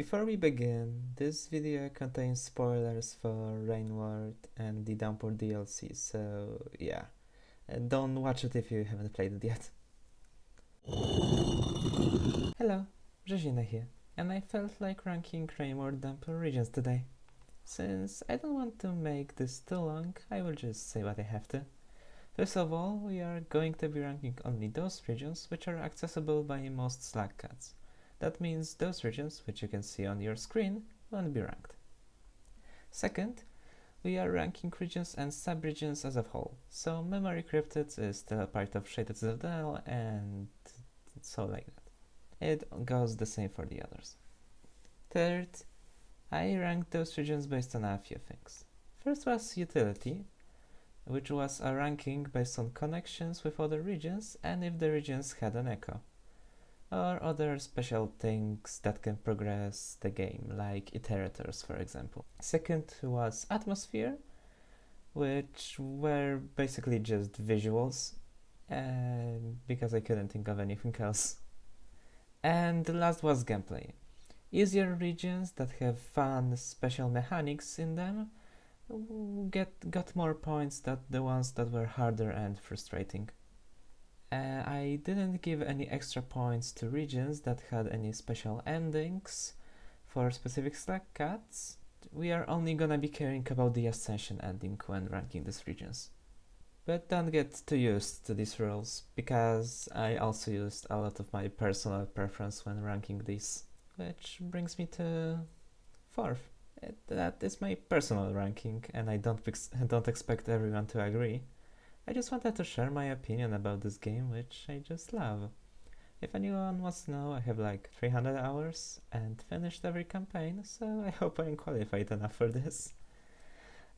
Before we begin, this video contains spoilers for Rain World and the Downpour DLC, so yeah, and don't watch it if you haven't played it yet. Hello, Brzozina here, and I felt like ranking Rain World Downpour regions today. Since I don't want to make this too long, I will just say what I have to. First of all, we are going to be ranking only those regions which are accessible by most Slack cats. That means those regions, which you can see on your screen, won't be ranked. Second, we are ranking regions and sub-regions as a whole, so Memory Cryptids is still a part of Shaded Citadel and so like that. It goes the same for the others. Third, I ranked those regions based on a few things. First was utility, which was a ranking based on connections with other regions and if the regions had an echo, or other special things that can progress the game, like iterators for example. Second was atmosphere, which were basically just visuals, because I couldn't think of anything else. And the last was gameplay. Easier regions that have fun special mechanics in them got more points than the ones that were harder and frustrating. I didn't give any extra points to regions that had any special endings for specific Slack cats. We are only gonna be caring about the Ascension ending when ranking these regions. But don't get too used to these rules, because I also used a lot of my personal preference when ranking these. Which brings me to fourth. That is my personal ranking, and I don't expect everyone to agree. I just wanted to share my opinion about this game, which I just love. If anyone wants to know, I have like 300 hours and finished every campaign, so I hope I'm qualified enough for this.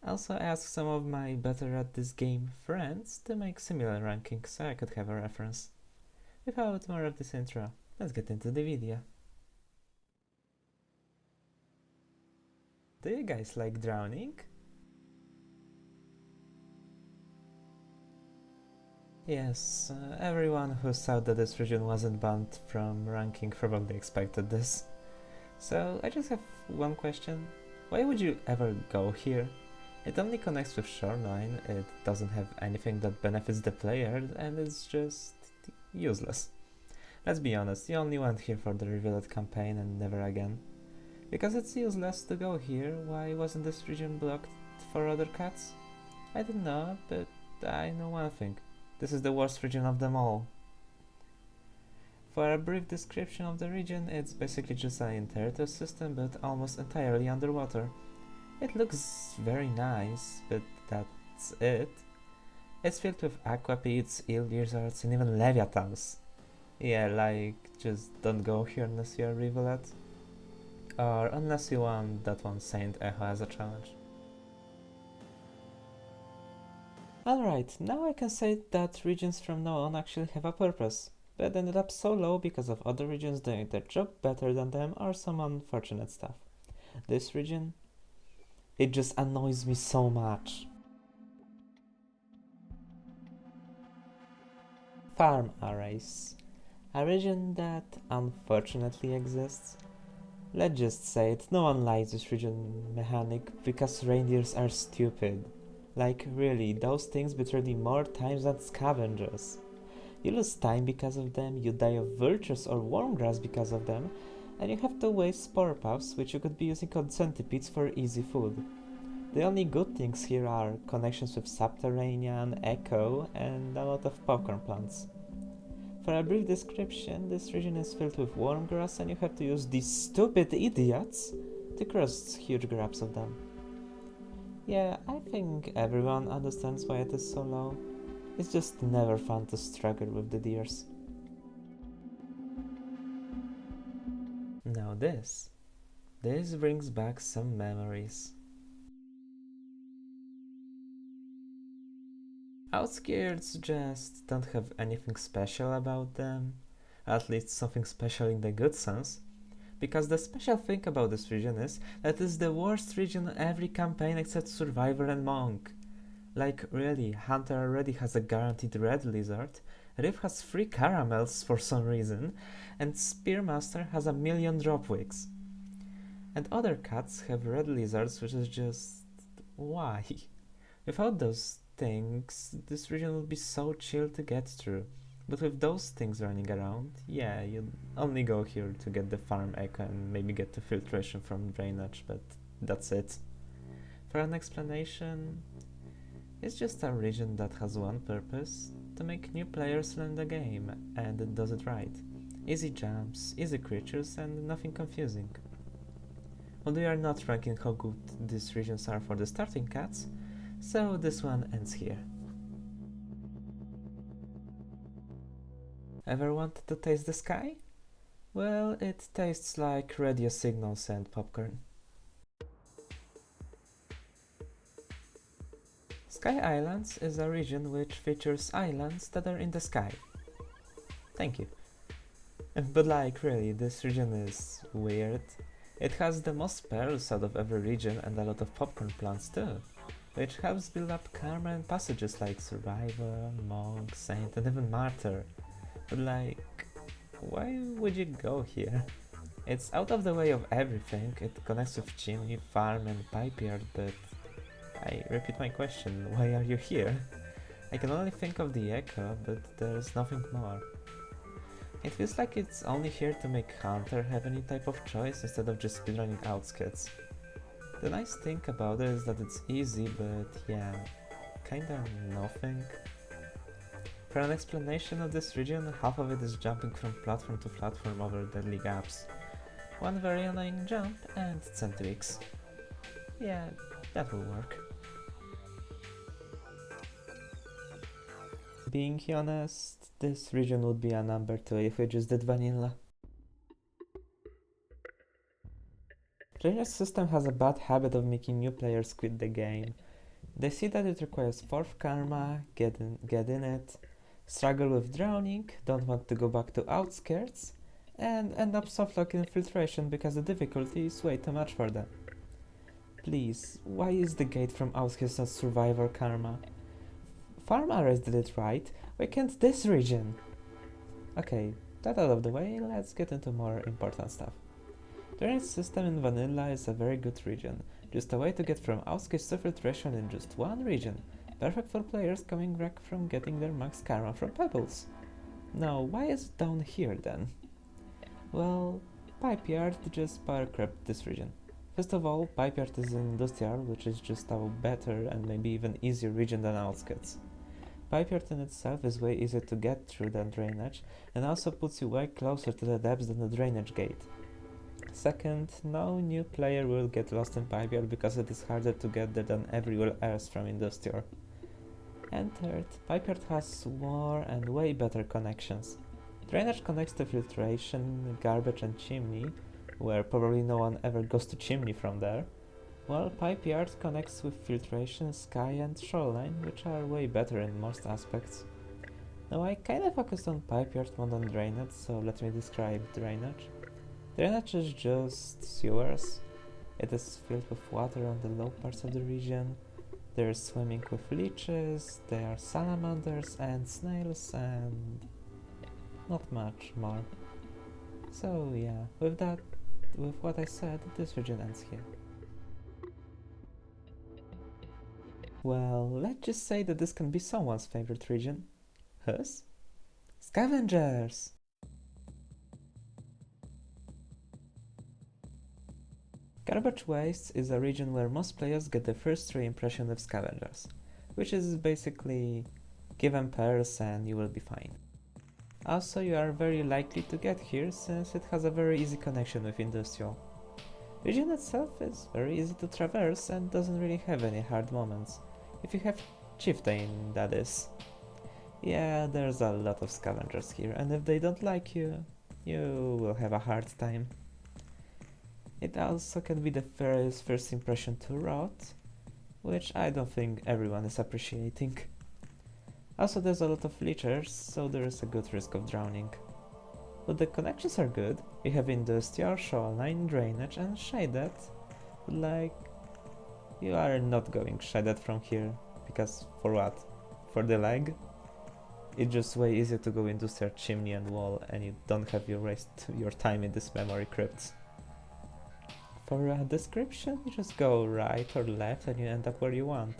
I also asked some of my better at this game friends to make similar rankings so I could have a reference. Without more of this intro, let's get into the video. Do you guys like drowning? Yes, everyone who saw that this region wasn't banned from ranking probably expected this. So I just have one question. Why would you ever go here? It only connects with Shoreline, it doesn't have anything that benefits the player, and it's just useless. Let's be honest, you only went here for the revealed campaign and never again. Because it's useless to go here, why wasn't this region blocked for other cats? I don't know, but I know one thing. This is the worst region of them all. For a brief description of the region, it's basically just an iterator system but almost entirely underwater. It looks very nice, but that's it. It's filled with aquapedes, eel lizards, and even leviathans. Yeah, like, just don't go here unless you're Rivulet. Or unless you want that one Saint Echo as a challenge. Alright, now I can say that regions from now on actually have a purpose, but ended up so low because of other regions doing their job better than them or some unfortunate stuff. This region, it just annoys me so much. Farm arrays. A region that unfortunately exists. Let's just say it, no one likes this region mechanic because reindeers are stupid. Like really, those things betray you more times than scavengers. You lose time because of them, you die of vultures or wormgrass because of them, and you have to waste spore puffs which you could be using on centipedes for easy food. The only good things here are connections with Subterranean, Echo, and a lot of popcorn plants. For a brief description, this region is filled with wormgrass and you have to use these stupid idiots to cross huge grabs of them. Yeah, I think everyone understands why it is so low. It's just never fun to struggle with the deers. Now this brings back some memories. Outskirts just don't have anything special about them, at least something special in the good sense. Because the special thing about this region is that it's the worst region in every campaign except Survivor and Monk. Like really, Hunter already has a guaranteed red lizard, Riff has 3 caramels for some reason, and Spearmaster has a million drop wicks. And other cats have red lizards, which is just... why? Without those things, this region would be so chill to get through. But with those things running around, yeah, you'd only go here to get the farm echo and maybe get the filtration from drainage, but that's it. For an explanation, it's just a region that has one purpose: to make new players learn the game, and it does it right. Easy jumps, easy creatures, and nothing confusing. Although we are not ranking how good these regions are for the starting cats, so this one ends here. Ever wanted to taste the sky? Well, it tastes like radio signals and popcorn. Sky Islands is a region which features islands that are in the sky. Thank you. But like, really, this region is weird. It has the most pearls out of every region and a lot of popcorn plants too, which helps build up karma and passages like Survivor, Monk, Saint, and even Martyr. But like, why would you go here? It's out of the way of everything. It connects with Chimney, Farm, and Pipe Yard, but I repeat my question, why are you here? I can only think of the echo, but there's nothing more. It feels like it's only here to make Hunter have any type of choice instead of just speedrunning Outskirts. The nice thing about it is that it's easy, but yeah, kinda nothing. For an explanation of this region, half of it is jumping from platform to platform over deadly gaps. One very annoying jump and 10 tweaks. Yeah, that will work. Being honest, this region would be a number 2 if we just did vanilla. Drainage system has a bad habit of making new players quit the game. They see that it requires 4th karma, get in it, struggle with drowning, don't want to go back to Outskirts, and end up softlocking filtration because the difficulty is way too much for them. Please, why is the gate from Outskirts not Survivor karma? Farm Arrays did it right, why can't this region? Okay, that out of the way, let's get into more important stuff. The drainage system in vanilla is a very good region, just a way to get from Outskirts to filtration in just one region, perfect for players coming back from getting their max karma from pebbles. Now, why is it down here then? Well, Pipe Yard just power crept this region. First of all, Pipe Yard is in Industrial, which is just a better and maybe even easier region than Outskirts. Pipe Yard in itself is way easier to get through than Drainage, and also puts you way closer to the depths than the Drainage gate. Second, no new player will get lost in Pipe Yard because it is harder to get there than everywhere else from Industrial. And third, Pipe Yard has more and way better connections. Drainage connects to filtration, garbage and chimney, where probably no one ever goes to chimney from there, while Pipe Yard connects with filtration, sky and shoreline, which are way better in most aspects. Now I kinda focused on Pipe Yard more than Drainage, so let me describe Drainage. Drainage is just sewers. It is filled with water on the low parts of the region. There's swimming with leeches, there are salamanders and snails and not much more. So yeah, with what I said, this region ends here. Well, let's just say that this can be someone's favorite region. Hers? Scavengers! Garbage Waste is a region where most players get their first re-impression of Scavengers, which is basically give them pearls and you will be fine. Also, you are very likely to get here since it has a very easy connection with Industrial. Region itself is very easy to traverse and doesn't really have any hard moments, if you have Chieftain, that is. Yeah, there's a lot of Scavengers here, and if they don't like you, you will have a hard time. It also can be the first impression to rot, which I don't think everyone is appreciating. Also, there's a lot of leechers, so there is a good risk of drowning. But the connections are good. We have Industrial, Shoreline, Drainage and Shaded. But like, you are not going Shaded from here, because for what? For the lag? It's just way easier to go Industrial, Chimney and Wall, and you don't have to waste your time in these memory crypts. for a description, you just go right or left and you end up where you want.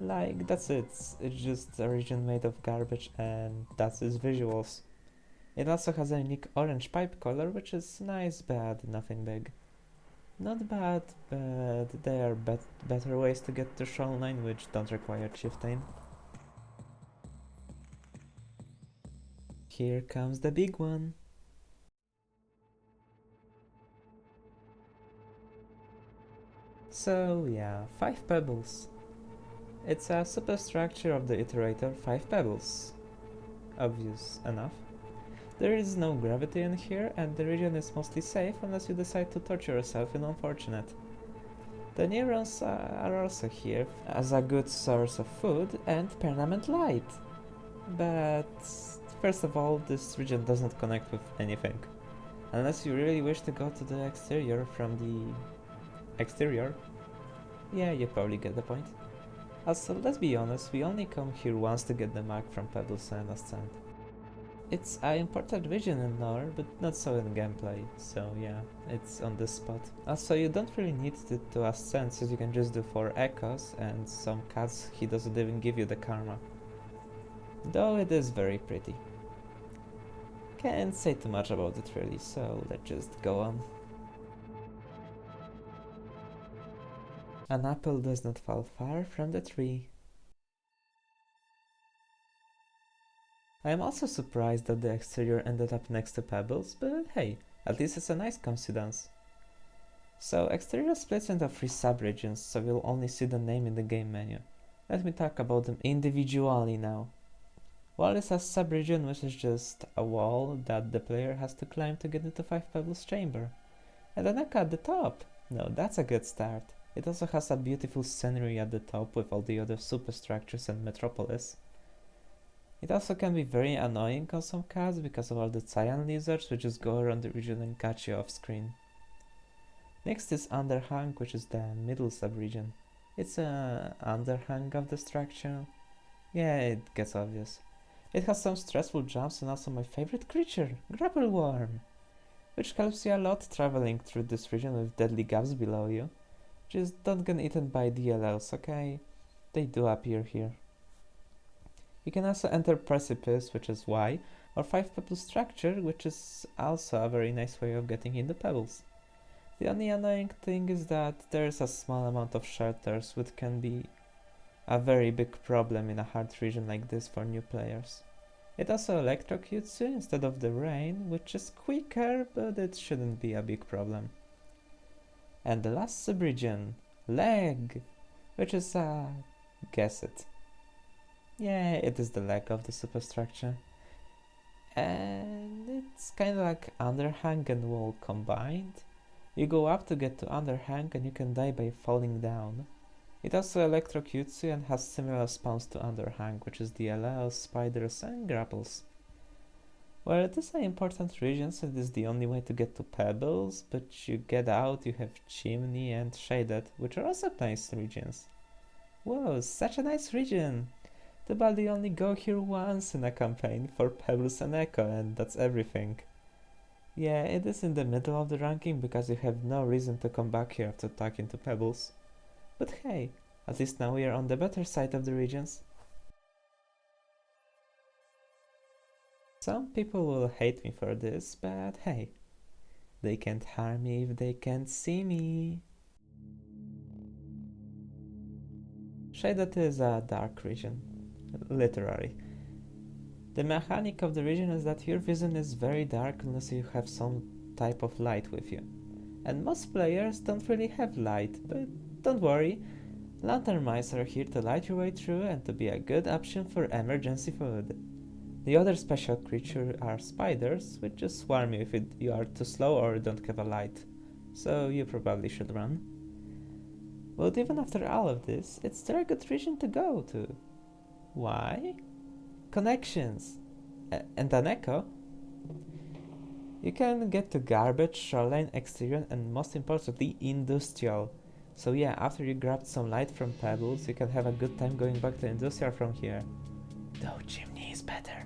Like, that's it. It's just a region made of garbage and that's its visuals. It also has a unique orange pipe color, which is nice, but nothing big. Not bad, but there are better ways to get to Shoreline which don't require chieftain. Here comes the big one. So yeah, 5 pebbles. It's a superstructure of the iterator 5 pebbles. Obvious enough. There is no gravity in here and the region is mostly safe unless you decide to torture yourself in Unfortunate. The neurons are also here as a good source of food and permanent light. But first of all, this region doesn't connect with anything. Unless you really wish to go to the exterior from the exterior. Yeah, you probably get the point. Also, let's be honest, we only come here once to get the mark from Pebbles and Ascent. It's an important region in lore, but not so in gameplay, so yeah, it's on this spot. Also, you don't really need to ascend, since you can just do 4 echoes, and some cats he doesn't even give you the karma. Though it is very pretty. Can't say too much about it really, so let's just go on. An apple does not fall far from the tree. I am also surprised that the exterior ended up next to Pebbles, but hey, at least it's a nice coincidence. So, exterior splits into 3 subregions, so you'll only see the name in the game menu. Let me talk about them individually now. Wall is a subregion which is just a wall that the player has to climb to get into 5 Pebbles chamber. And an echo at the top! No, that's a good start. It also has a beautiful scenery at the top with all the other superstructures and metropolis. It also can be very annoying on some cards because of all the cyan lizards which just go around the region and catch you off screen. Next is Underhang, which is the middle subregion. It's a underhang of the structure. Yeah, it gets obvious. It has some stressful jumps and also my favorite creature, Grapple Worm, which helps you a lot traveling through this region with deadly gaps below you. Just don't get eaten by DLLs, okay? They do appear here. You can also enter Precipice, which is Y, or 5 Pebble Structure, which is also a very nice way of getting into Pebbles. The only annoying thing is that there is a small amount of shelters, which can be a very big problem in a hard region like this for new players. It also electrocutes you instead of the rain, which is quicker, but it shouldn't be a big problem. And the last subregion, Leg, which is guess it. Yeah, it is the leg of the superstructure. And it's kind of like Underhang and Wall combined. You go up to get to Underhang and you can die by falling down. It also electrocutes you and has similar spawns to Underhang, which is DLLs, spiders and grapples. Well, it is an important region since it is the only way to get to Pebbles, but you get out, you have Chimney and Shaded, which are also nice regions. Whoa, such a nice region! Too bad you only go here once in a campaign for Pebbles and Echo, and that's everything. Yeah, it is in the middle of the ranking because you have no reason to come back here after talking to Pebbles. But hey, at least now we are on the better side of the regions. Some people will hate me for this, but hey, they can't harm me if they can't see me. Shaded is a dark region, literally. The mechanic of the region is that your vision is very dark unless you have some type of light with you. And most players don't really have light, but don't worry, lantern mice are here to light your way through and to be a good option for emergency food. The other special creature are spiders, which just swarm you if you are too slow or don't have a light, so you probably should run. But even after all of this, it's still a good region to go to. Why? Connections! And an echo? You can get to Garbage, Shoreline, Exterior, and most importantly, Industrial. So yeah, after you grabbed some light from Pebbles, you can have a good time going back to Industrial from here. Though Chimney is better.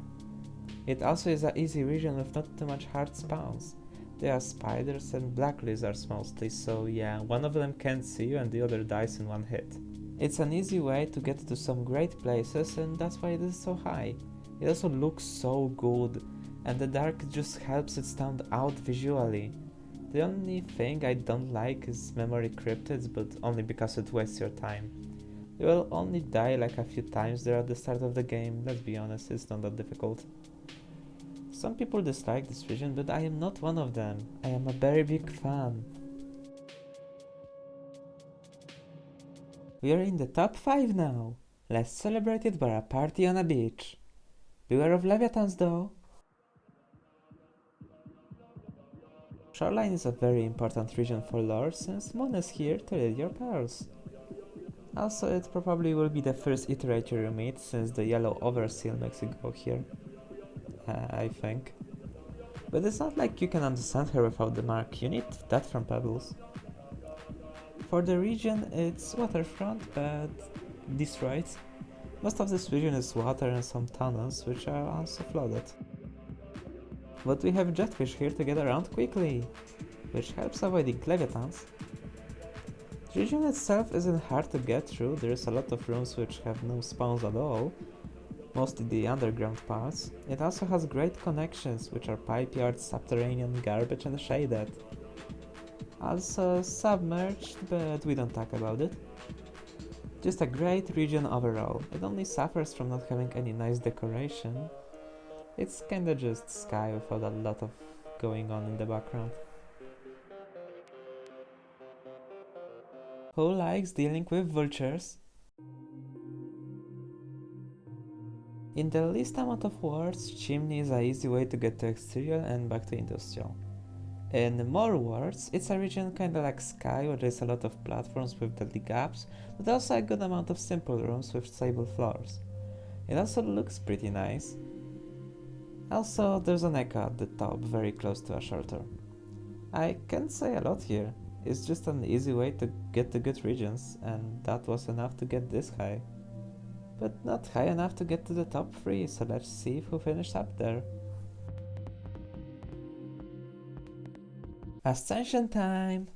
It also is an easy region with not too much hard spawns. They are spiders and black lizards mostly, so yeah, one of them can't see you and the other dies in one hit. It's an easy way to get to some great places, and that's why it is so high. It also looks so good, and the dark just helps it stand out visually. The only thing I don't like is memory cryptids, but only because it wastes your time. You will only die like a few times there at the start of the game, let's be honest, it's not that difficult. Some people dislike this region, but I am not one of them. I am a very big fan. We are in the top 5 now. Let's celebrate it by a party on a beach. Beware of leviathans though. Shoreline is a very important region for lore since Moon is here to lead your pearls. Also, it probably will be the first iterator you meet since the yellow overseal makes you go here. I think. But it's not like you can understand her without the mark, you need that from Pebbles. For the region, it's waterfront, but destroyed. Most of this region is water and some tunnels, which are also flooded. But we have jetfish here to get around quickly, which helps avoiding leviathans. The region itself isn't hard to get through, there's a lot of rooms which have no spawns at all, mostly the underground parts. It also has great connections, which are pipe yards, subterranean, garbage and shaded. Also submerged, but we don't talk about it. Just a great region overall. It only suffers from not having any nice decoration. It's kinda just sky without a lot of going on in the background. Who likes dealing with vultures? In the least amount of words, chimney is a easy way to get to exterior and back to industrial. In more words, it's a region kinda like Sky, where there's a lot of platforms with deadly gaps, but also a good amount of simple rooms with stable floors. It also looks pretty nice. Also, there's an echo at the top, very close to a shelter. I can't say a lot here, it's just an easy way to get to good regions, and that was enough to get this high. But not high enough to get to the top 3, so let's see who finished up there. Ascension time!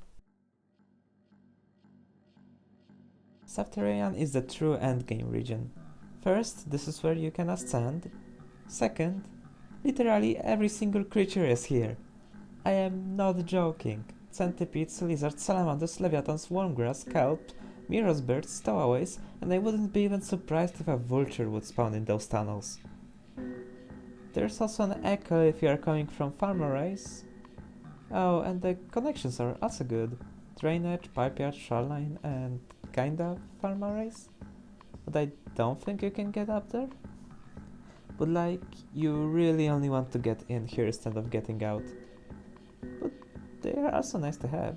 Subterranean is the true endgame region. First, this is where you can ascend. Second, literally every single creature is here. I am not joking. Centipedes, lizards, salamanders, leviathans, wormgrass, kelp, mirrors birds, stowaways, and I wouldn't be even surprised if a vulture would spawn in those tunnels. There's also an echo if you are coming from farm arrays. Oh, and the connections are also good. Drainage, pipeyard, shoreline, and kinda farm arrays. But I don't think you can get up there. But like, you really only want to get in here instead of getting out. But they are also nice to have.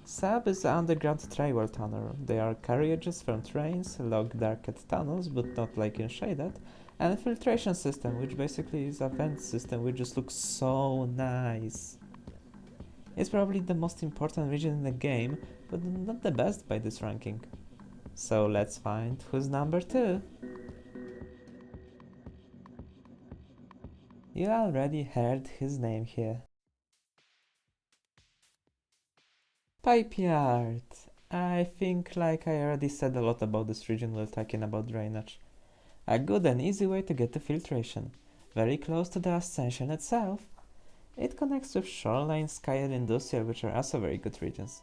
Sab is the underground travel tunnel. They are carriages from trains, log darkened tunnels, but not like in shaded, and a filtration system, which basically is a vent system which just looks so nice. It's probably the most important region in the game, but not the best by this ranking. So let's find who's number 2. You already heard his name here. Pipeyard. I think like I already said a lot about this region while talking about drainage. A good and easy way to get to filtration. Very close to the Ascension itself. It connects with Shoreline, Sky and Industrial, which are also very good regions.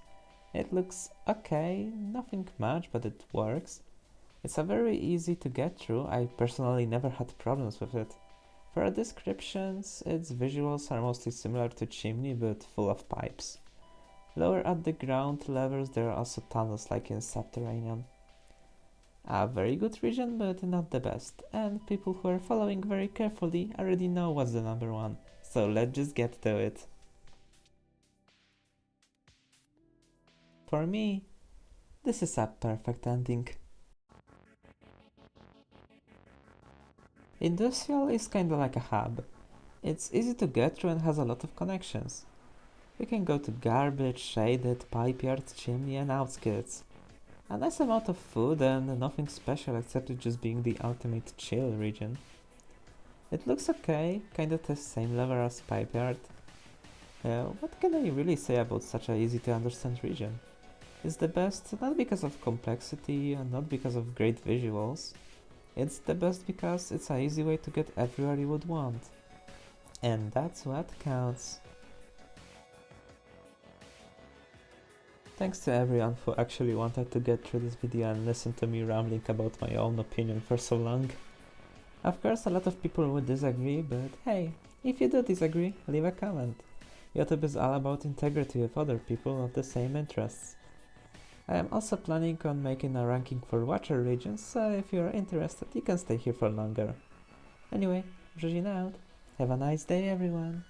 It looks okay, nothing much, but it works. It's a very easy to get through, I personally never had problems with it. For descriptions, its visuals are mostly similar to Chimney, but full of pipes. Lower at the ground levels there are also tunnels like in Subterranean. A very good region, but not the best, and people who are following very carefully already know what's the number 1. So let's just get to it. For me, this is a perfect ending. Industrial is kinda like a hub. It's easy to get through and has a lot of connections. You can go to garbage, shaded, pipeyard, chimney and outskirts. A nice amount of food and nothing special except it just being the ultimate chill region. It looks okay, kinda the same level as pipeyard. What can I really say about such a easy to understand region? It's the best not because of complexity and not because of great visuals. It's the best because it's an easy way to get everywhere you would want. And that's what counts. Thanks to everyone who actually wanted to get through this video and listen to me rambling about my own opinion for so long. Of course, a lot of people would disagree, but hey, if you do disagree, leave a comment. YouTube is all about integrity with other people of the same interests. I am also planning on making a ranking for watcher regions, so if you are interested, you can stay here for longer. Anyway, Brzozina out. Have a nice day, everyone.